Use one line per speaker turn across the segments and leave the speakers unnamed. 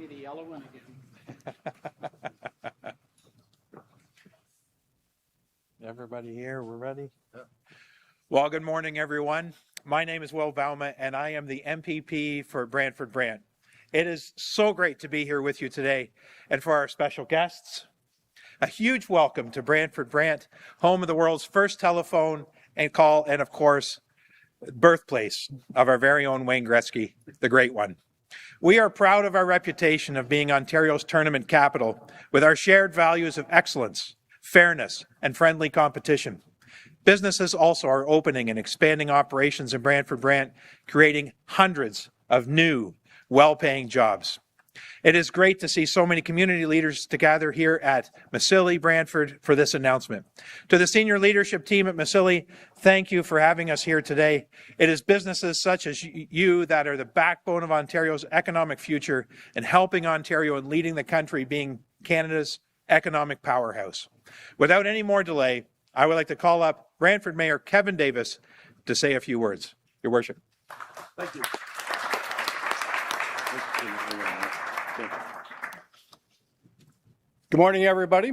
me the yellow one again.
Everybody here, we're ready?
Yeah.
Well, good morning, everyone. My name is Will Bauma, and I am the MPP for Brantford Brant. It is so great to be here with you today. And for our special guests, a huge welcome to Brantford Brant, home of the world's first telephone and call, and of course, birthplace of our very own Wayne Gretzky, the great one. We are proud of our reputation of being Ontario's tournament capital with our shared values of excellence, fairness, and friendly competition. Businesses also are opening and expanding operations in Brantford Brant, creating hundreds of new, well-paying jobs. It is great to see so many community leaders together here at Massily Brantford for this announcement. To the senior leadership team at Massily, thank you for having us here today. It is businesses such as you that are the backbone of Ontario's economic future and helping Ontario and leading the country being Canada's economic powerhouse. Without any more delay, I would like to call up Brantford Mayor Kevin Davis to say a few words. Your Worship.
Thank you.
Good morning, everybody.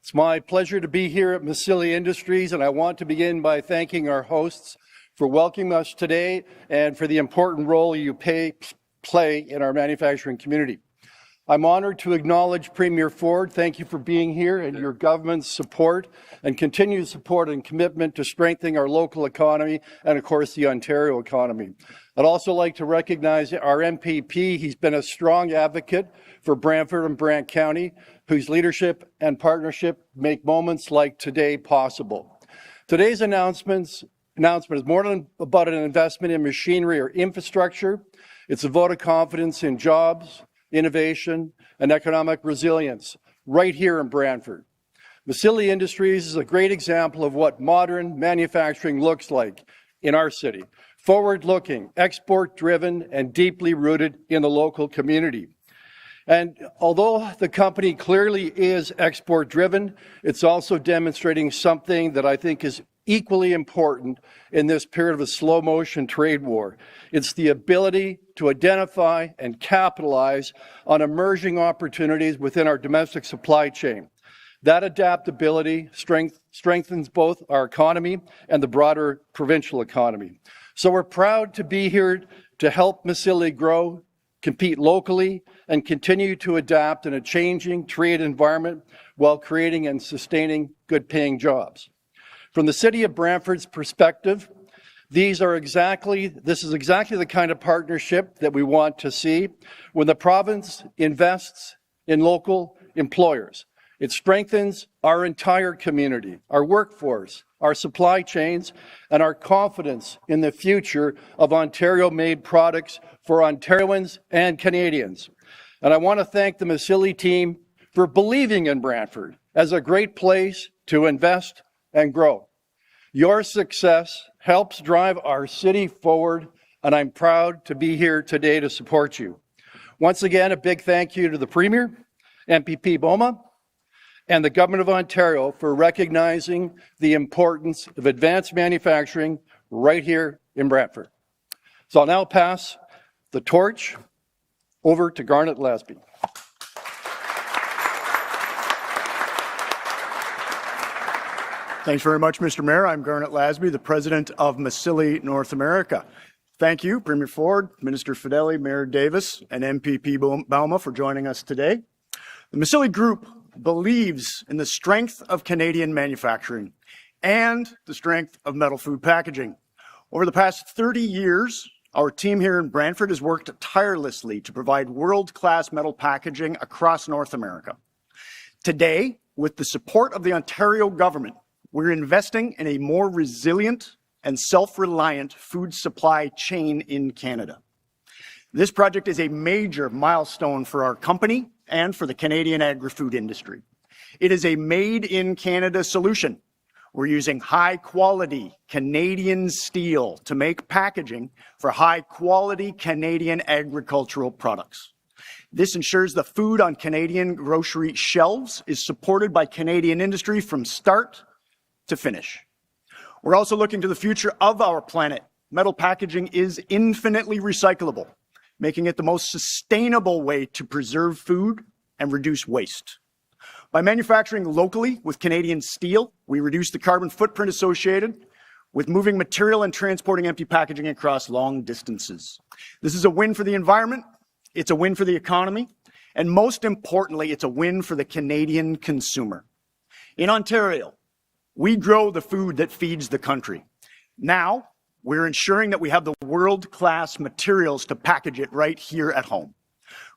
It's my pleasure to be here at Massily Industries, and I want to begin by thanking our hosts for welcoming us today and for the important role you play in our manufacturing community. I'm honored to acknowledge Premier Ford. Thank you for being here and your government's support and continued support and commitment to strengthening our local economy and, of course, the Ontario economy. I'd also like to recognize our MPP. He's been a strong advocate for Brantford and Brant County, whose leadership and partnership make moments like today possible. Today's announcement is more than about an investment in machinery or infrastructure. It's a vote of confidence in jobs, innovation, and economic resilience right here in Brantford. Massily Industries is a great example of what modern manufacturing looks like in our city. Forward-looking, export-driven, and deeply rooted in the local community. And although the company clearly is export-driven, it's also demonstrating something that I think is equally important in this period of a slow-motion trade war. It's the ability to identify and capitalize on emerging opportunities within our domestic supply chain. That adaptability strengthens both our economy and the broader provincial economy. So we're proud to be here to help Massily grow, compete locally, and continue to adapt in a changing trade environment while creating and sustaining good-paying jobs. From the City of Brantford's perspective, this is exactly the kind of partnership that we want to see when the province invests in local employers. It strengthens our entire community, our workforce, our supply chains, and our confidence in the future of Ontario-made products for Ontarians and Canadians. And I want to thank the Massily team for believing in Brantford as a great place to invest and grow. Your success helps drive our city forward, and I'm proud to be here today to support you. Once again, a big thank you to the Premier, MPP Bauma, and the Government of Ontario for recognizing the importance of advanced manufacturing right here in Brantford. So I'll now pass the torch over to Garnet Lasby.
Thanks very much, Mr. Mayor. I'm Garnet Lasby, the president of Massily North America. Thank you, Premier Ford, Minister Fedeli, Mayor Davis, and MPP Bauma for joining us today. The Massily Group believes in the strength of Canadian manufacturing and the strength of metal food packaging. Over the past 30 years, our team here in Brantford has worked tirelessly to provide world-class metal packaging across North America. Today, with the support of the Ontario government, we're investing in a more resilient and self-reliant food supply chain in Canada. This project is a major milestone for our company and for the Canadian agri-food industry. It is a made-in-Canada solution. We're using high-quality Canadian steel to make packaging for high-quality Canadian agricultural products. This ensures the food on Canadian grocery shelves is supported by Canadian industry from start to finish. We're also looking to the future of our planet. Metal packaging is infinitely recyclable, making it the most sustainable way to preserve food and reduce waste. By manufacturing locally with Canadian steel, we reduce the carbon footprint associated with moving material and transporting empty packaging across long distances. This is a win for the environment, it's a win for the economy, and most importantly, it's a win for the Canadian consumer. In Ontario, we grow the food that feeds the country. Now, we're ensuring that we have the world-class materials to package it right here at home.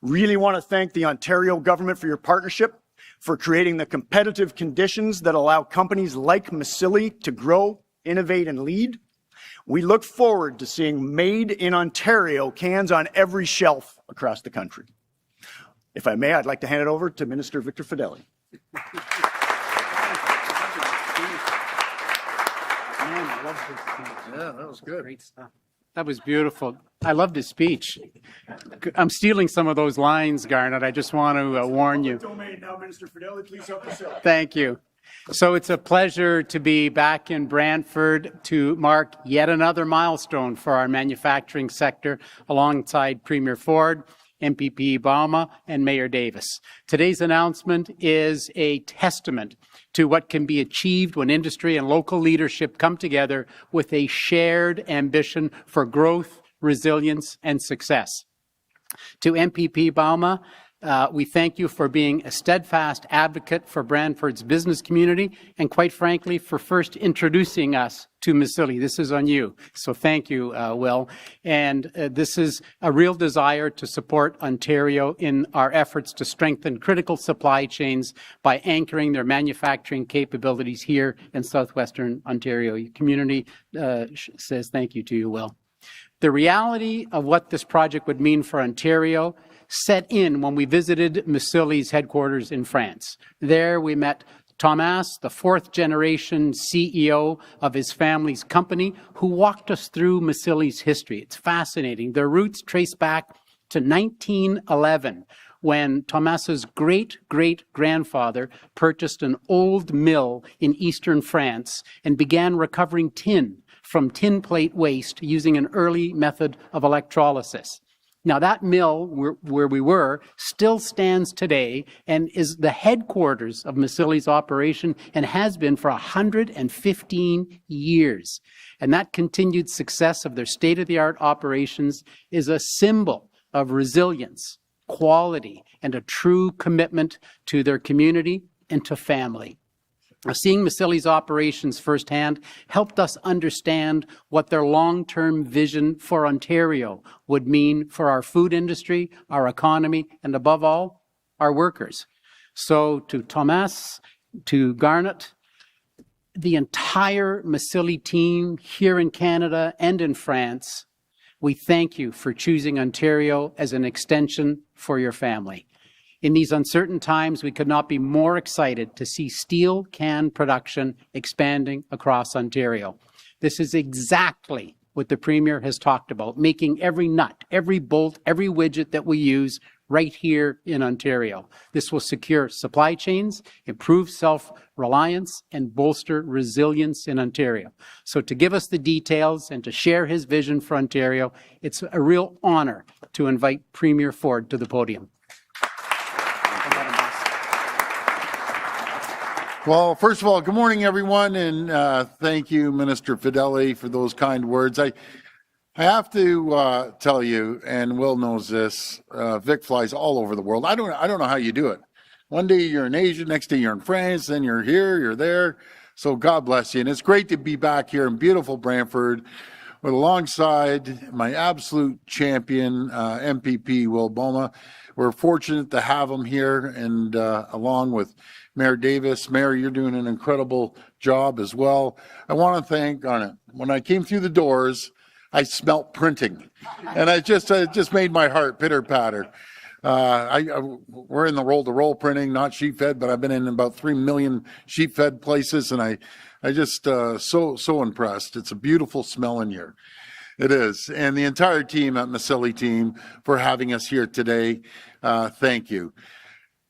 Really want to thank the Ontario government for your partnership, for creating the competitive conditions that allow companies like Massili to grow, innovate, and lead. We look forward to seeing Made in Ontario cans on every shelf across the country. If I may, I'd like to hand it over to Minister Vic Fedeli.
Yeah, that was good.
Great stuff. That was beautiful. I loved his speech. I'm stealing some of those lines, Garnet. I just want to warn you.
Domain now, Minister Fedeli, please help us out.
Thank you. So it's a pleasure to be back in Brantford to mark yet another milestone for our manufacturing sector alongside Premier Ford, MPP Bauma, and Mayor Davis. Today's announcement is a testament to what can be achieved when industry and local leadership come together with a shared ambition for growth, resilience, and success. To MPP Bauma, we thank you for being a steadfast advocate for Brantford's business community and, quite frankly, for first introducing us to Massili. This is on you. So thank you, Will. And this is a real desire to support Ontario in our efforts to strengthen critical supply chains by anchoring their manufacturing capabilities here in southwestern Ontario. Your community says thank you to you, Will. The reality of what this project would mean for Ontario set in when we visited Massili's headquarters in France. There we met Thomas, the fourth generation CEO of his family's company, who walked us through Massili's history. It's fascinating. Their roots trace back to 1911, when Thomas's great-great-grandfather purchased an old mill in eastern France and began recovering tin from tin plate waste using an early method of electrolysis. Now, that mill where we were still stands today and is the headquarters of Massili's operation and has been for 115 years. And that continued success of their state-of-the-art operations is a symbol of resilience, quality, and a true commitment to their community and to family. Seeing Massili's operations firsthand helped us understand what their long-term vision for Ontario would mean for our food industry, our economy, and above all, our workers. So to Thomas, to Garnet, the entire Massili team here in Canada and in France, we thank you for choosing Ontario as an extension for your family. In these uncertain times, we could not be more excited to see steel can production expanding across Ontario. This is exactly what the Premier has talked about, making every nut, every bolt, every widget that we use right here in Ontario. This will secure supply chains, improve self-reliance, and bolster resilience in Ontario. So to give us the details and to share his vision for Ontario, it's a real honor to invite Premier Ford to the podium.
Well, first of all, good morning, everyone, and thank you, Minister Fedeli, for those kind words. I have to tell you, and Will knows this, Vic flies all over the world. I don't know how you do it. One day you're in Asia, next day you're in France, then you're here, you're there. So God bless you, and it's great to be back here in beautiful Brantford, with alongside my absolute champion, MPP Will Bauma. We're fortunate to have him here, and along with Mayor Davis. Mayor, you're doing an incredible job as well. I want to thank Garnet. When I came through the doors, I smelt printing, and it just made my heart pitter patter. We're in the roll-to-roll printing, not sheet-fed, but I've been in about 3 million sheet-fed places, and I just so impressed. It's a beautiful smell in here. It is, and the entire team at Massili team for having us here today. Thank you.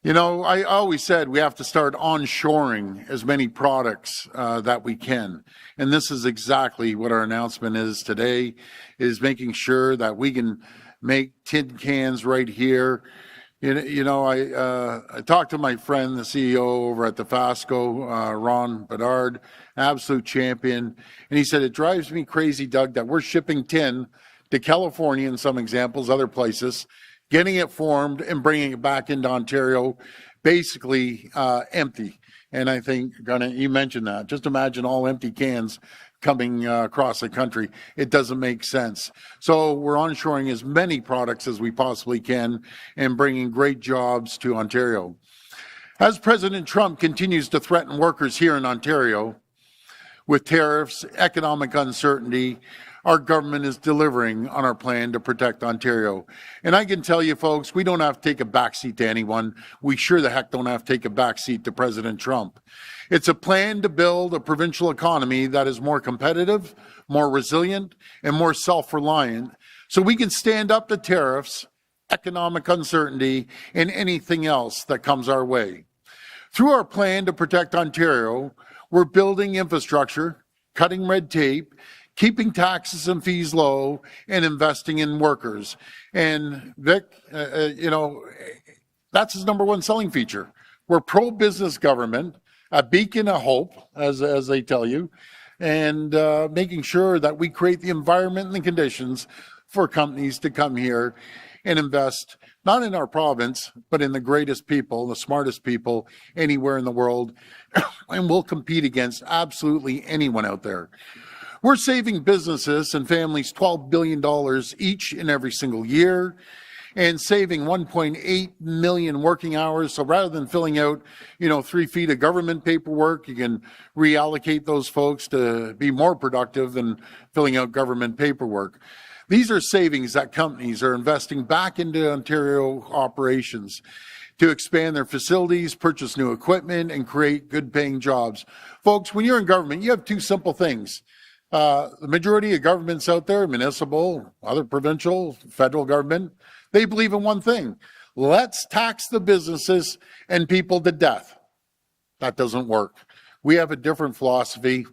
You know, I always said we have to start onshoring as many products that we can. And this is exactly what our announcement is today, is making sure that we can make tin cans right here. I talked to my friend, the CEO over at the Fasco, Ron Bedard, absolute champion. And he said, it drives me crazy, Doug, that we're shipping tin to California in some examples, other places, getting it formed and bringing it back into Ontario, basically empty. And I think, you mentioned that. Just imagine all empty cans coming across the country. It doesn't make sense. So we're onshoring as many products as we possibly can and bringing great jobs to Ontario. As President Trump continues to threaten workers here in Ontario with tariffs, economic uncertainty, our government is delivering on our plan to protect Ontario. And I can tell you, folks, we don't have to take a backseat to anyone. We sure the heck don't have to take a backseat to President Trump. It's a plan to build a provincial economy that is more competitive, more resilient, and more self-reliant, so we can stand up to tariffs, economic uncertainty, and anything else that comes our way. Through our plan to protect Ontario, we're building infrastructure, cutting red tape, keeping taxes and fees low, and investing in workers. And Vic, that's his number one selling feature. We're pro-business government, a beacon of hope, as they tell you, and making sure that we create the environment and the conditions for companies to come here and invest, not in our province, but in the greatest people, the smartest people anywhere in the world, and we'll compete against absolutely anyone out there. We're saving businesses and families $12 billion each and every single year, and saving 1.8 million working hours. So rather than filling out, 3 feet of government paperwork, you can reallocate those folks to be more productive than filling out government paperwork. These are savings that companies are investing back into Ontario operations to expand their facilities, purchase new equipment, and create good-paying jobs. Folks, when you're in government, you have two simple things. The majority of governments out there, municipal, other provincial, federal government, they believe in one thing. Let's tax the businesses and people to death. That doesn't work. We have a different philosophy.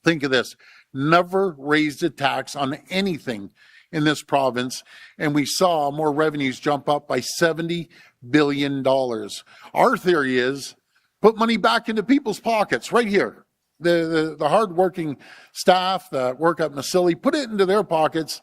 Think of this. Never raised a tax on anything in this province, and we saw more revenues jump up by $70 billion. Our theory is put money back into people's pockets right here. The hardworking staff that work at Massili, put it into their pockets.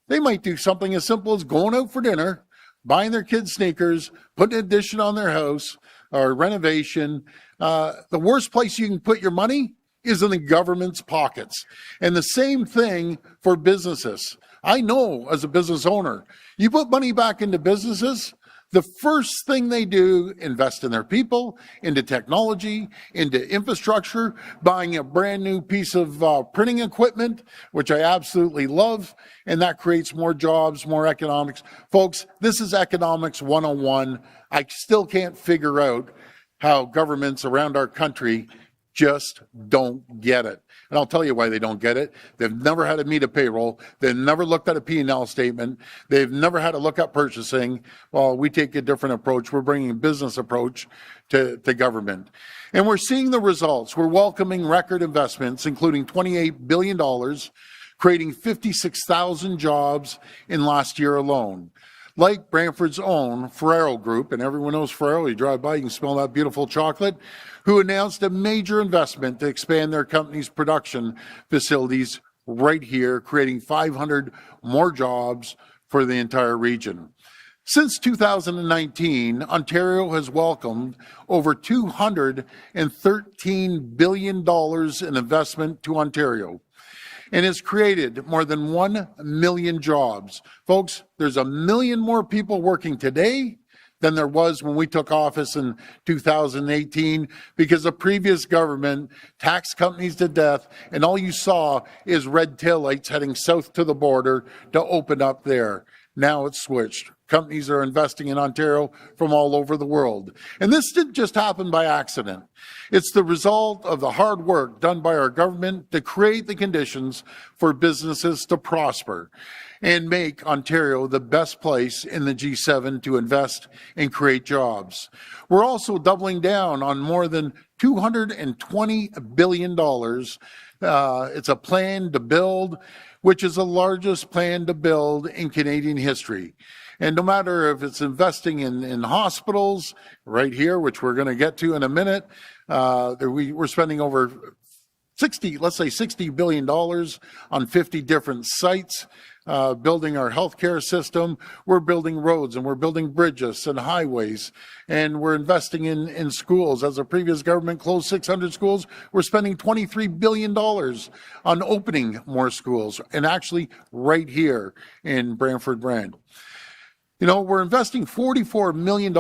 They might do something as simple as going out for dinner, buying their kids sneakers, putting an addition on their house or renovation. The worst place you can put your money is in the government's pockets. And the same thing for businesses. I know as a business owner, you put money back into businesses, the first thing they do, invest in their people, into technology, into infrastructure, buying a brand new piece of printing equipment, which I absolutely love, and that creates more jobs, more economics. Folks, this is economics 101. I still can't figure out how governments around our country just don't get it. And I'll tell you why they don't get it. They've never had to meet a payroll. They've never looked at a P&L statement. They've never had to look at purchasing. Well, we take a different approach. We're bringing a business approach to government. And we're seeing the results. We're welcoming record investments, including $28 billion, creating 56,000 jobs in last year alone. Like Brantford's own Ferrero Group, and everyone knows Ferrero, you drive by, you can smell that beautiful chocolate, who announced a major investment to expand their company's production facilities right here, creating 500 more jobs for the entire region. Since 2019, Ontario has welcomed over $213 billion in investment to Ontario, and has created more than 1 million jobs. Folks, there's 1 million more people working today than there was when we took office in 2018, because the previous government taxed companies to death, and all you saw is red taillights heading south to the border to open up there. Now it's switched. Companies are investing in Ontario from all over the world. And this didn't just happen by accident. It's the result of the hard work done by our government to create the conditions for businesses to prosper and make Ontario the best place in the G7 to invest and create jobs. We're also doubling down on more than $220 billion. It's a plan to build, which is the largest plan to build in Canadian history. And no matter if it's investing in hospitals right here, which we're going to get to in a minute, we're spending over $60 billion on 50 different sites, building our healthcare system. We're building roads and we're building bridges and highways, and we're investing in schools. As the previous government closed 600 schools, we're spending $23 billion on opening more schools, and actually right here in Brantford, Brant. You know, we're investing $44 million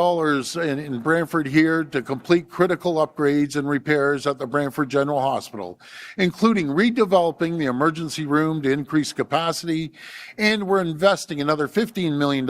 in Brantford here to complete critical upgrades and repairs at the Brantford General Hospital, including redeveloping the emergency room to increase capacity, and we're investing another $15 million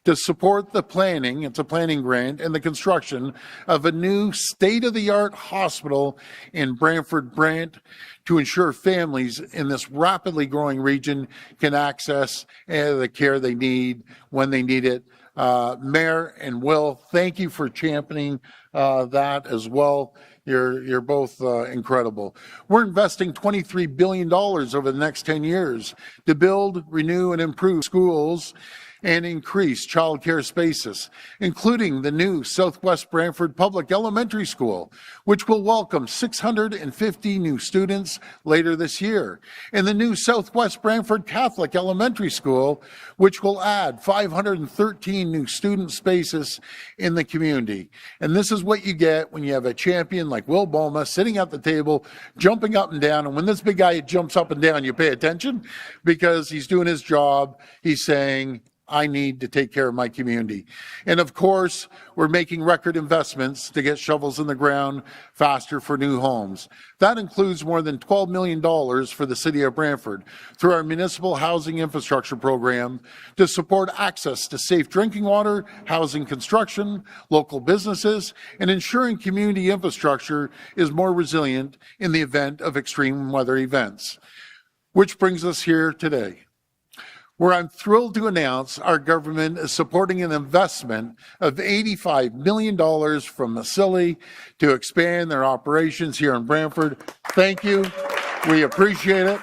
to support the planning, it's a planning grant, and the construction of a new state-of-the-art hospital in Brantford, Brant, to ensure families in this rapidly growing region can access the care they need when they need it. Mayor and Will, thank you for championing that as well. You're both incredible. We're investing $23 billion over the next 10 years to build, renew, and improve schools and increase childcare spaces, including the new Southwest Brantford Public Elementary School, which will welcome 650 new students later this year, and the new Southwest Brantford Catholic Elementary School, which will add 513 new student spaces in the community. And this is what you get when you have a champion like Will Boma sitting at the table, jumping up and down. And when this big guy jumps up and down, you pay attention because he's doing his job. He's saying, I need to take care of my community. And of course, we're making record investments to get shovels in the ground faster for new homes. That includes more than $12 million for the City of Brantford through our Municipal Housing Infrastructure Program to support access to safe drinking water, housing construction, local businesses, and ensuring community infrastructure is more resilient in the event of extreme weather events. Which brings us here today, where I'm thrilled to announce our government is supporting an investment of $85 million from Macilly to expand their operations here in Brantford. Thank you. We appreciate it.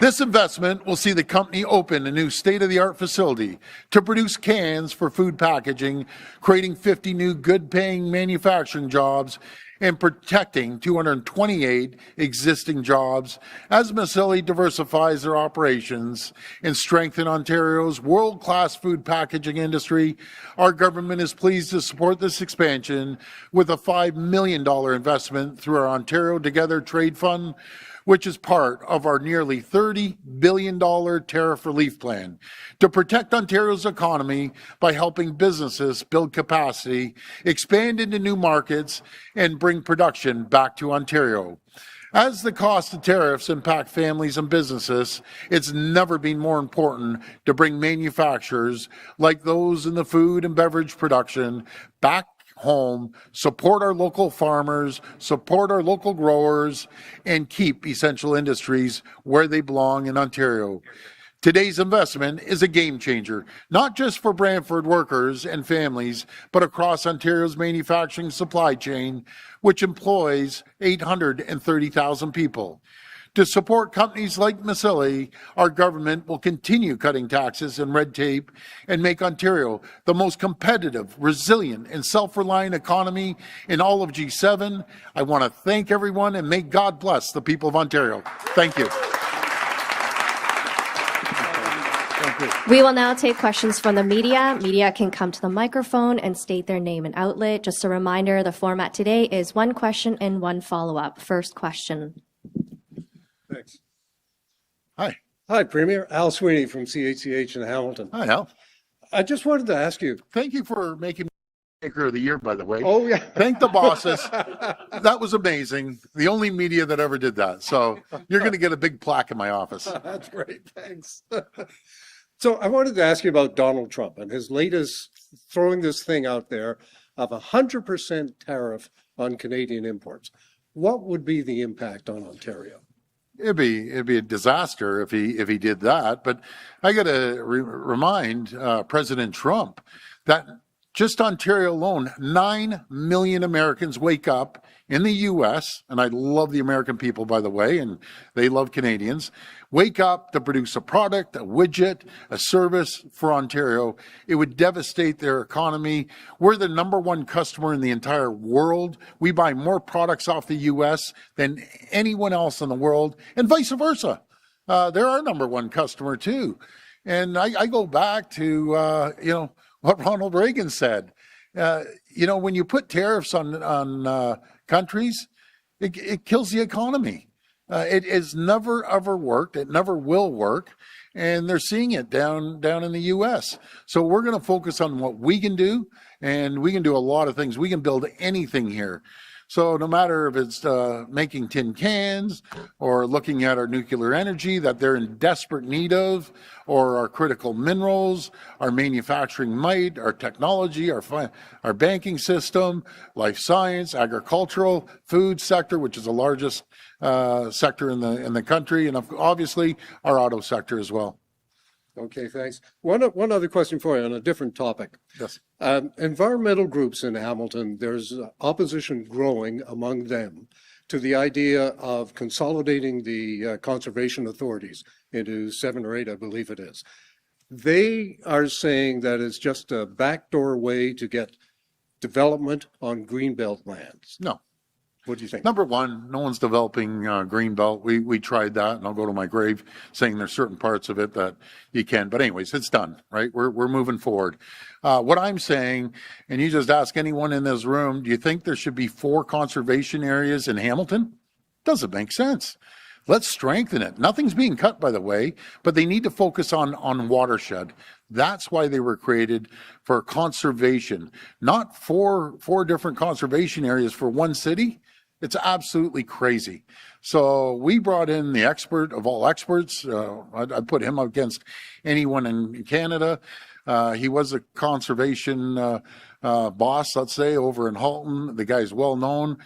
This investment will see the company open a new state-of-the-art facility to produce cans for food packaging, creating 50 new good-paying manufacturing jobs and protecting 228 existing jobs as Macilly diversifies their operations and strengthen Ontario's world-class food packaging industry. Our government is pleased to support this expansion with a $5 million investment through our Ontario Together Trade Fund, which is part of our nearly $30 billion tariff relief plan to protect Ontario's economy by helping businesses build capacity, expand into new markets, and bring production back to Ontario. As the cost of tariffs impact families and businesses, it's never been more important to bring manufacturers like those in the food and beverage production back home, support our local farmers, support our local growers, and keep essential industries where they belong in Ontario. Today's investment is a game changer, not just for Brantford workers and families, but across Ontario's manufacturing supply chain, which employs 830,000 people. To support companies like Macilly, our government will continue cutting taxes and red tape and make Ontario the most competitive, resilient, and self-reliant economy in all of G7. I want to thank everyone and may God bless the people of Ontario. Thank you.
We will now take questions from the media. Media can come to the microphone and state their name and outlet. Just a reminder, the format today is one question and one follow-up. First question.
Thanks.
Hi.
Hi, Premier. Al Sweeney from CHCH in Hamilton.
Hi, Al.
I just wanted to ask you,
Thank you for making Maker of the Year, by the way.
Oh, yeah.
Thank the bosses. That was amazing. The only media that ever did that. So you're going to get a big plaque in my office.
That's great. Thanks. So I wanted to ask you about Donald Trump and his latest throwing this thing out there of 100% tariff on Canadian imports. What would be the impact on Ontario?
It'd be a disaster if he did that. But I got to remind President Trump that just Ontario alone, 9 million Americans wake up in the U.S., and I love the American people, by the way, and they love Canadians, wake up to produce a product, a widget, a service for Ontario. It would devastate their economy. We're the number one customer in the entire world. We buy more products off the U.S. than anyone else in the world, and vice versa. They're our number one customer, too. And I go back to, what Ronald Reagan said. When you put tariffs on countries, it kills the economy. It has never, ever worked. It never will work. And they're seeing it down in the U.S. So we're going to focus on what we can do, and we can do a lot of things. We can build anything here. So no matter if it's making tin cans or looking at our nuclear energy that they're in desperate need of, or our critical minerals, our manufacturing might, our technology, our banking system, life science, agricultural, food sector, which is the largest sector in the country, and obviously our auto sector as well.
Okay, thanks. One other question for you on a different topic.
Yes.
Environmental groups in Hamilton, there's opposition growing among them to the idea of consolidating the conservation authorities into 7 or 8, I believe it is. They are saying that it's just a backdoor way to get development on greenbelt lands.
No.
What do you think?
Number one, no one's developing greenbelt. We tried that, and I'll go to my grave saying there's certain parts of it that you can. But anyways, it's done, right? We're moving forward. What I'm saying, and you just ask anyone in this room, do you think there should be 4 conservation areas in Hamilton? Doesn't make sense. Let's strengthen it. Nothing's being cut, by the way, but they need to focus on watershed. That's why they were created, for conservation, not four different conservation areas for one city. It's absolutely crazy. So we brought in the expert of all experts. I put him against anyone in Canada. He was a conservation boss, let's say, over in Halton. The guy's well known,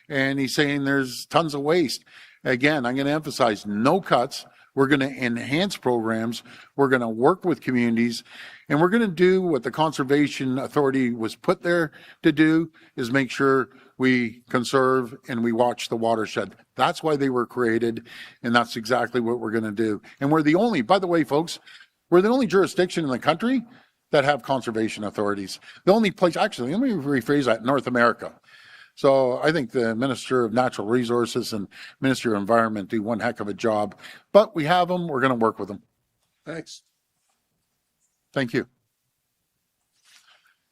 and he's saying there's tons of waste. Again, I'm going to emphasize no cuts. We're going to enhance programs. We're going to work with communities, and we're going to do what the Conservation Authority was put there to do, is make sure we conserve and we watch the watershed. That's why they were created, and that's exactly what we're going to do. And we're the only, by the way, folks, we're the only jurisdiction in the country that have conservation authorities. The only place, actually, let me rephrase that, North America. So I think the Minister of Natural Resources and Minister of Environment do one heck of a job. But we have them. We're going to work with them.
Thanks.
Thank you.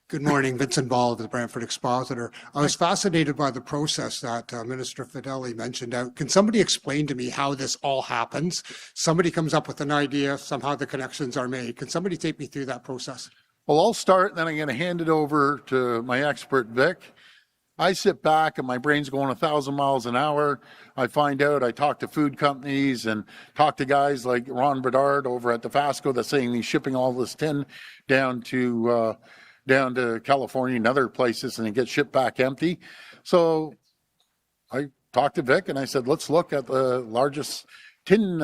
Good morning, Vincent Ball of the Brantford Expositor. I was fascinated by the process that Minister Fedeli mentioned out. Can somebody explain to me how this all happens? Somebody comes up with an idea, somehow the connections are made. Can somebody take me through that process?
Well, I'll start, then I'm going to hand it over to my expert, Vic. I sit back and my brain's going 1,000 miles an hour. I find out, I talk to food companies and talk to guys like Ron Bedard over at the Fasco that's saying he's shipping all this tin down to California and other places, and it gets shipped back empty. So I talked to Vic and I said, let's look at the largest tin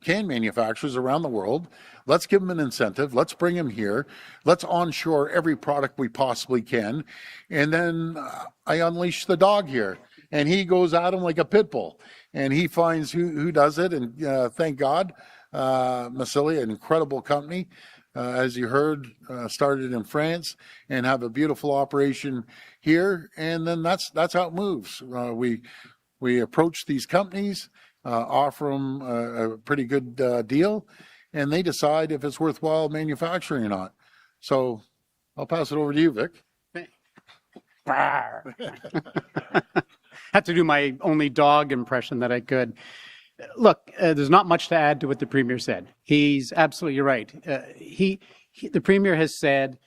can manufacturers around the world. Let's give them an incentive. Let's bring them here. Let's onshore every product we possibly can. And then I unleash the dog here, and he goes at him like a pit bull, and he finds who does it. And thank God, Massili, an incredible company, as you heard, started in France and have a beautiful operation here. And then that's how it moves. We approach these companies, offer them a pretty good deal, and they decide if it's worthwhile manufacturing or not. So I'll pass it over to you, Vic.
Had to do my only dog impression that I could. Look, there's not much to add to what the Premier said. He's absolutely right. The Premier has said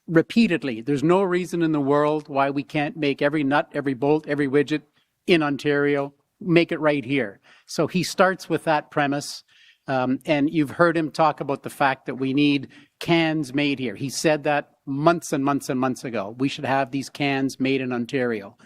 repeatedly, there's no reason in the world why we can't make every nut, every bolt, every widget in Ontario, make it right here. So he starts with that premise. And you've heard him talk about the fact that we need cans made here. He said that months and months and months ago. We should have these cans made in Ontario.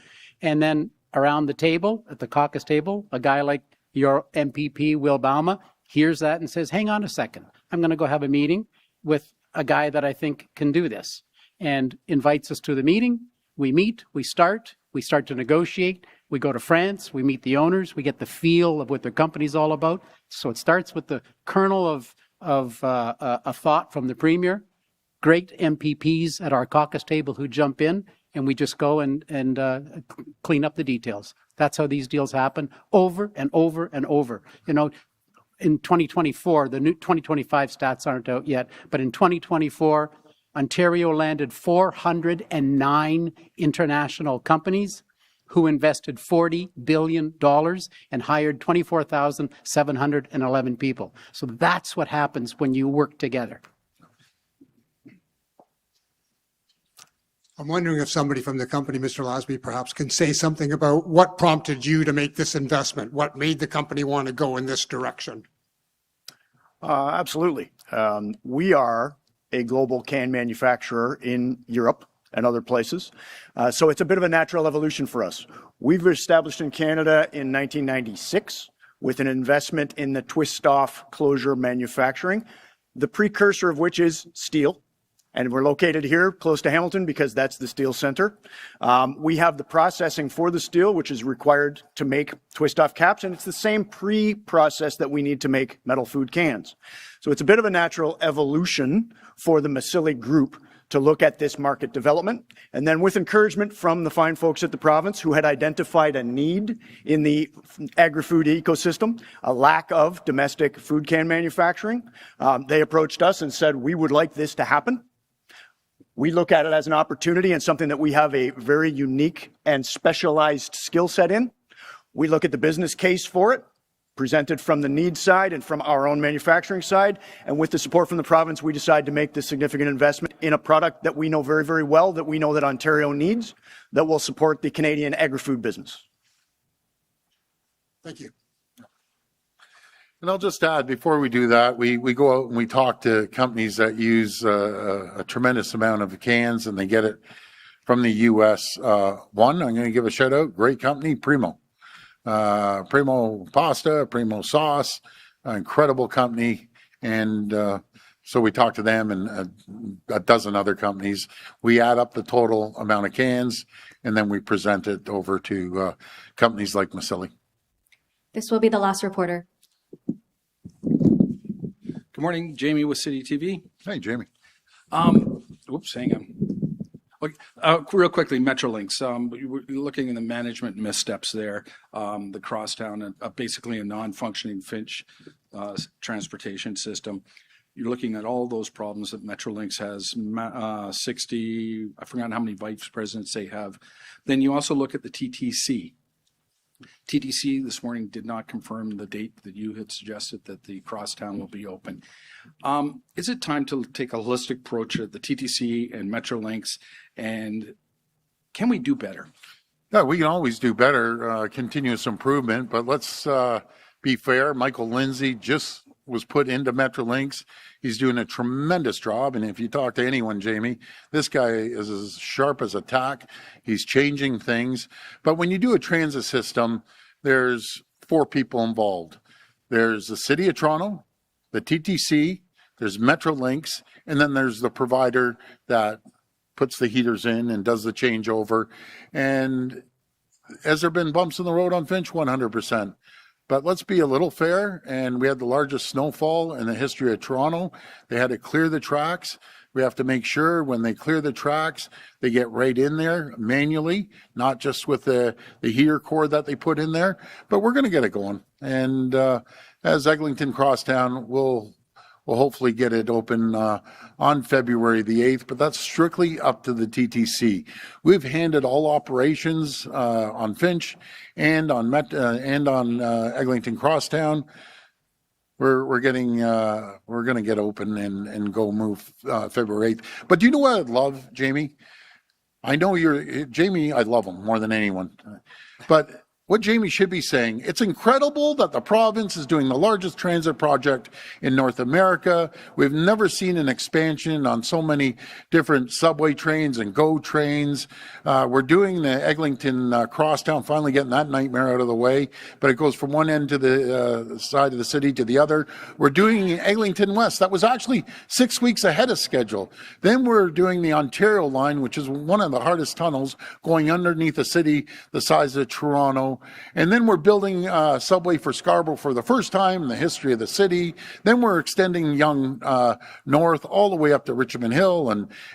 And then around the table, at the caucus table, a guy like your MPP, Will Bauma, hears that and says, hang on a second. I'm going to go have a meeting with a guy that I think can do this, and invites us to the meeting. We meet, we start to negotiate. We go to France, we meet the owners, we get the feel of what their company's all about. So it starts with the kernel of a thought from the Premier, great MPPs at our caucus table who jump in, and we just go and clean up the details. That's how these deals happen over and over and over. You know, in 2024, the new 2025 stats aren't out yet, but in 2024, Ontario landed 409 international companies who invested $40 billion and hired 24,711 people. So that's what happens when you work together.
I'm wondering if somebody from the company, Mr. Lasby, perhaps can say something about what prompted you to make this investment? What made the company want to go in this direction?
Absolutely. We are a global can manufacturer in Europe and other places. So it's a bit of a natural evolution for us. We've established in Canada in 1996 with an investment in the twist-off closure manufacturing, the precursor of which is steel. And we're located here close to Hamilton because that's the steel center. We have the processing for the steel, which is required to make twist-off caps, and it's the same pre-process that we need to make metal food cans. So it's a bit of a natural evolution for the Massili Group to look at this market development. And then with encouragement from the fine folks at the province who had identified a need in the agri-food ecosystem, a lack of domestic food can manufacturing, they approached us and said, we would like this to happen. We look at it as an opportunity and something that we have a very unique and specialized skill set in. We look at the business case for it, presented from the need side and from our own manufacturing side. And with the support from the province, we decide to make this significant investment in a product that we know very, very well, that we know that Ontario needs, that will support the Canadian agri-food business.
Thank you.
And I'll just add, before we do that, we go out and we talk to companies that use a tremendous amount of cans, and they get it from the U.S. One, I'm going to give a shout out, great company, Primo. Primo Pasta, Primo Sauce, incredible company. And so we talk to them and a dozen other companies. We add up the total amount of cans, and then we present it over to companies like Massili.
This will be the last reporter.
Good morning, Jamie with City TV.
Hey, Jamie.
Oops, hang on. Okay, real quickly, Metrolinx. We're looking at the management missteps there. The crosstown, basically a non-functioning Finch transportation system. You're looking at all those problems that Metrolinx has. 60, I forgot how many vice presidents they have. Then you also look at the TTC. TTC this morning did not confirm the date that you had suggested that the crosstown will be open. Is it time to take a holistic approach at the TTC and Metrolinx, and can we do better?
Yeah, we can always do better, continuous improvement, but let's be fair. Michael Lindsay just was put into Metrolinx. He's doing a tremendous job. And if you talk to anyone, Jamie, this guy is as sharp as a tack. He's changing things. But when you do a transit system, there's 4 people involved. There's the City of Toronto, the TTC, there's Metrolinx, and then there's the provider that puts the heaters in and does the changeover. And has there been bumps in the road on Finch? 100%. But let's be a little fair, and we had the largest snowfall in the history of Toronto. They had to clear the tracks. We have to make sure when they clear the tracks, they get right in there manually, not just with the heater cord that they put in there. But we're going to get it going. And as Eglinton Crosstown, we'll hopefully get it open on February the 8th, but that's strictly up to the TTC. We've handed all operations on Finch and on Eglinton Crosstown we're going to get open and go move February 8th. But do you know what I'd love, Jamie? I know Jamie, I love him more than anyone. But what Jamie should be saying, it's incredible that the province is doing the largest transit project in North America. We've never seen an expansion on so many different subway trains and GO trains. We're doing the Eglinton Crosstown, finally getting that nightmare out of the way, but it goes from one end to the side of the city to the other. We're doing Eglinton West. That was actually 6 weeks ahead of schedule. Then we're doing the Ontario line, which is one of the hardest tunnels going underneath a city the size of Toronto. And then we're building subway for Scarborough for the first time in the history of the city. Then we're extending Yonge north all the way up to Richmond Hill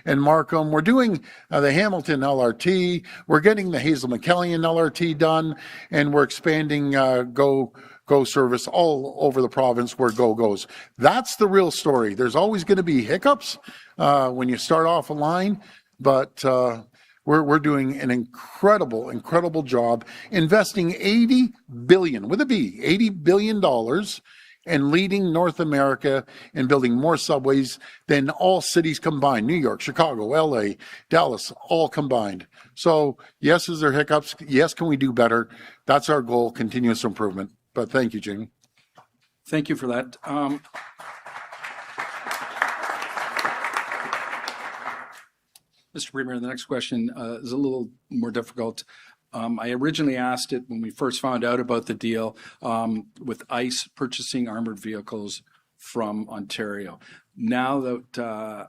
and Markham. We're doing the Hamilton LRT. We're getting the Hazel McKellian LRT done, and we're expanding GO service all over the province where GO goes. That's the real story. There's always going to be hiccups when you start off a line, but we're doing an incredible job investing $80 billion, with a B, $80 billion and leading North America in building more subways than all cities combined. New York, Chicago, LA, Dallas, all combined. So yes, is there hiccups? Yes, can we do better? That's our goal, continuous improvement. But thank you, Jamie.
Thank you for that. Mr. Premier, the next question is a little more difficult. I originally asked it when we first found out about the deal with ICE purchasing armored vehicles from Ontario. Now that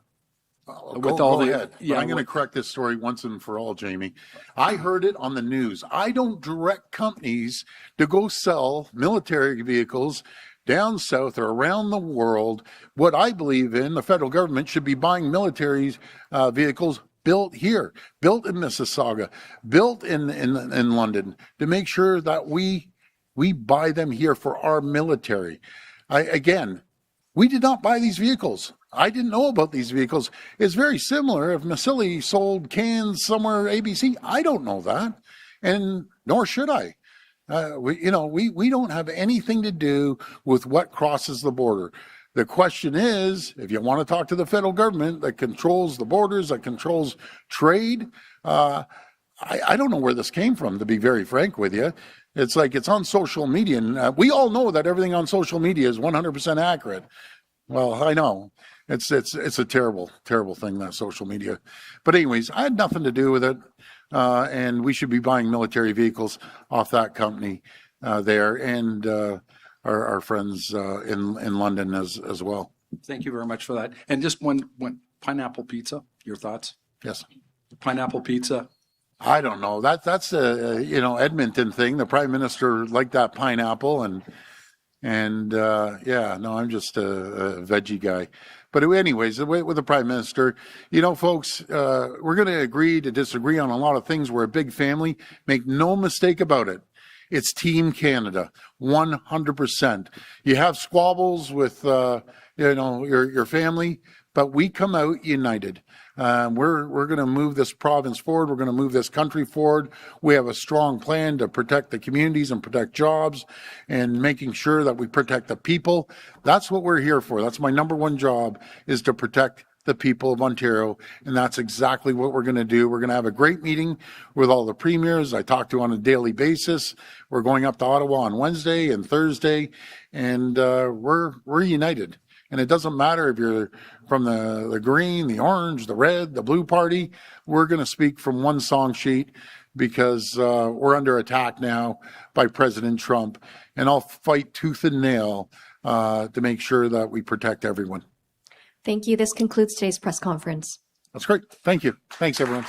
Go ahead. I'm going to correct this story once and for all, Jamie. I heard it on the news. I don't direct companies to go sell military vehicles down south or around the world. What I believe in, the federal government should be buying military vehicles built here, built in Mississauga, built in London, to make sure that we buy them here for our military. Again, we did not buy these vehicles. I didn't know about these vehicles. It's very similar if Massili sold cans somewhere, ABC. I don't know that, and nor should I. We don't have anything to do with what crosses the border. The question is, if you want to talk to the federal government that controls the borders, that controls trade, I don't know where this came from, to be very frank with you. It's like it's on social media, and we all know that everything on social media is 100% accurate. Well, I know. It's a terrible thing, that social media. But anyways, I had nothing to do with it, and we should be buying military vehicles off that company there, and our friends in London as well.
Thank you very much for that. And just one pineapple pizza, your thoughts?
Yes.
Pineapple pizza.
I don't know. That's a Edmonton thing. The Prime Minister liked that pineapple, and I'm just a veggie guy. But anyways, with the Prime Minister, folks, we're going to agree to disagree on a lot of things. We're a big family. Make no mistake about it. It's Team Canada, 100%. You have squabbles with, your family, but we come out united. We're going to move this province forward. We're going to move this country forward. We have a strong plan to protect the communities and protect jobs and making sure that we protect the people. That's what we're here for. That's my number one job, is to protect the people of Ontario, and that's exactly what we're going to do. We're going to have a great meeting with all the premiers I talk to on a daily basis. We're going up to Ottawa on Wednesday and Thursday, and we're united. And it doesn't matter if you're from the green, the orange, the red, the blue party. We're going to speak from one song sheet, because we're under attack now by President Trump, and I'll fight tooth and nail to make sure that we protect everyone.
Thank you. This concludes today's press conference.
That's great. Thank you. Thanks, everyone.